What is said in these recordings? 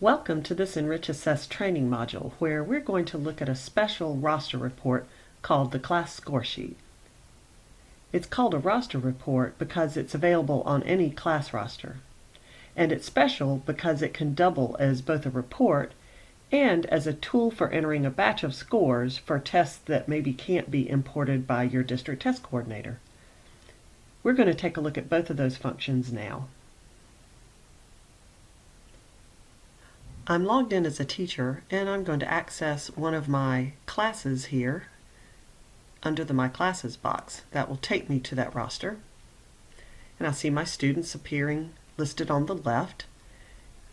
Welcome to this Enrich Assess training module where we're going to look at a special roster report called the Class Score Sheet. It's called a roster report because it's available on any class roster. And it's special because it can double as both a report and as a tool for entering a batch of scores for tests that maybe can't be imported by your district test coordinator. We're going to take a look at both of those functions now. I'm logged in as a teacher and I'm going to access one of my classes here under the My Classes box. That will take me to that roster. And I see my students appearing listed on the left,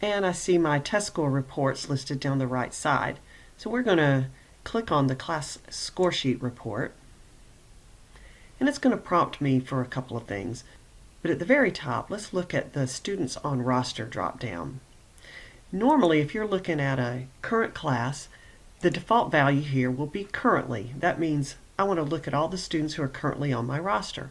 and I see my test score reports listed down the right side. So we're going to click on the Class Score Sheet report, and it's going to prompt me for a couple of things. But at the very top, let's look at the Students on Roster drop-down. Normally, if you're looking at a current class, the default value here will be currently. That means I want to look at all the students who are currently on my roster.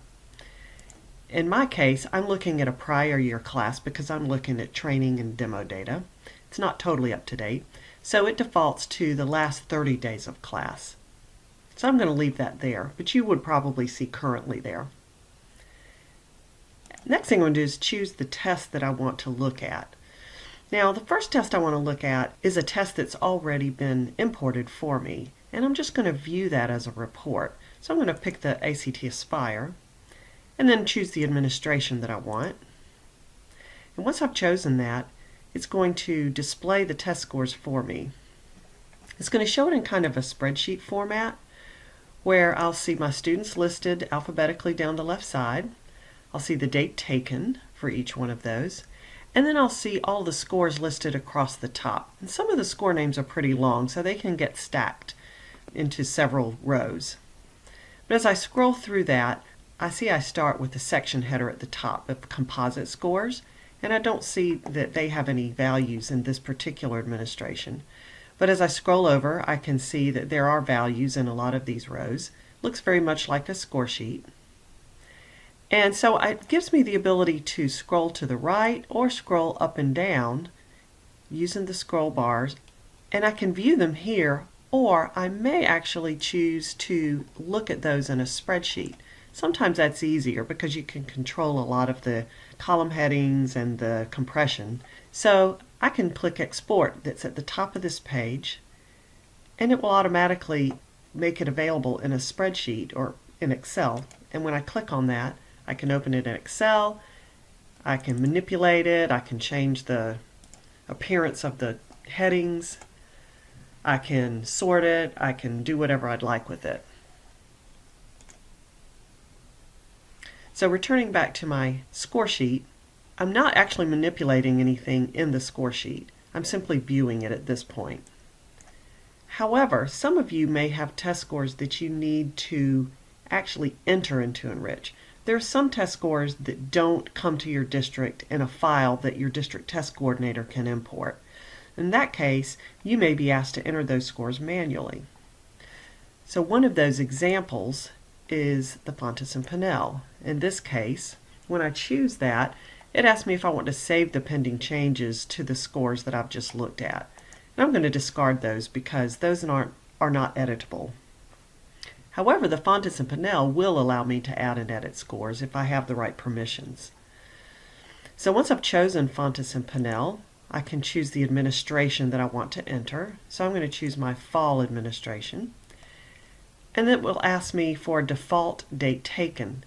In my case, I'm looking at a prior year class because I'm looking at training and demo data. It's not totally up to date, so it defaults to the last 30 days of class. So I'm going to leave that there, but you would probably see currently there. Next thing I'm going to do is choose the test that I want to look at. Now, the first test I want to look at is a test that's already been imported for me, and I'm just going to view that as a report. So I'm going to pick the ACT Aspire, and then choose the administration that I want. And once I've chosen that, it's going to display the test scores for me. It's going to show it in kind of a spreadsheet format, where I'll see my students listed alphabetically down the left side. I'll see the date taken for each one of those. And then I'll see all the scores listed across the top. And some of the score names are pretty long, so they can get stacked into several rows. But as I scroll through that, I see I start with the section header at the top of composite scores, and I don't see that they have any values in this particular administration. But as I scroll over, I can see that there are values in a lot of these rows. Looks very much like a score sheet. And so it gives me the ability to scroll to the right or scroll up and down using the scroll bars, and I can view them here, or I may actually choose to look at those in a spreadsheet. Sometimes that's easier because you can control a lot of the column headings and the compression. So I can click Export that's at the top of this page, and it will automatically make it available in a spreadsheet or in Excel. And when I click on that, I can open it in Excel, I can manipulate it, I can change the appearance of the headings, I can sort it, I can do whatever I'd like with it. So returning back to my score sheet, I'm not actually manipulating anything in the score sheet. I'm simply viewing it at this point. However, some of you may have test scores that you need to actually enter into Enrich. There are some test scores that don't come to your district in a file that your district test coordinator can import. In that case, you may be asked to enter those scores manually. So one of those examples is the Fountas and Pinnell. In this case, when I choose that, it asks me if I want to save the pending changes to the scores that I've just looked at. And I'm going to discard those because those are not editable. However, the Fountas and Pinnell will allow me to add and edit scores if I have the right permissions. So once I've chosen Fountas and Pinnell, I can choose the administration that I want to enter. So I'm going to choose my fall administration. And it will ask me for a default date taken.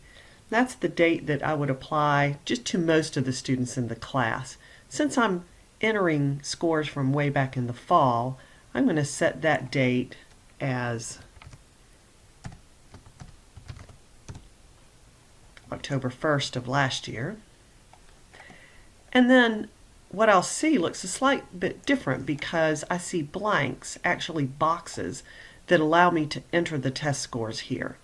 That's the date that I would apply just to most of the students in the class. Since I'm entering scores from way back in the fall, I'm going to set that date as October 1st of last year. And then what I'll see looks a slight bit different because I see blanks, actually boxes, that allow me to enter the test scores here.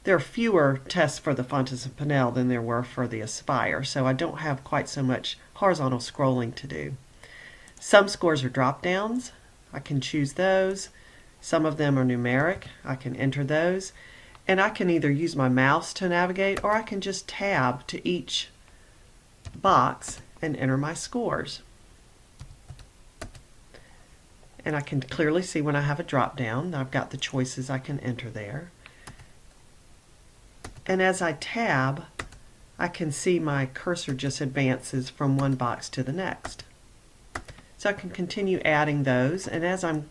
There are fewer tests for the Fountas and Pinnell than there were for the Aspire, so I don't have quite so much horizontal scrolling to do. Some scores are drop-downs. I can choose those. Some of them are numeric. I can enter those. And I can either use my mouse to navigate, or I can just tab to each box and enter my scores. And I can clearly see when I have a drop down, I've got the choices I can enter there. And as I tab, I can see my cursor just advances from one box to the next. So I can continue adding those, and as I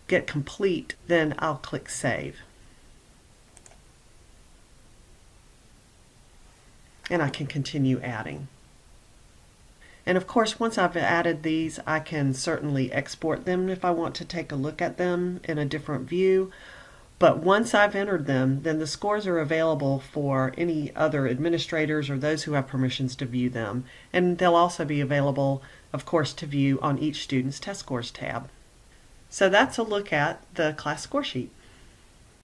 get complete, then I'll click Save. And I can continue adding. And of course, once I've added these, I can certainly export them if I want to take a look at them in a different view. But once I've entered them, then the scores are available for any other administrators or those who have permissions to view them. And they'll also be available, of course, to view on each student's test scores tab. So that's a look at the class score sheet.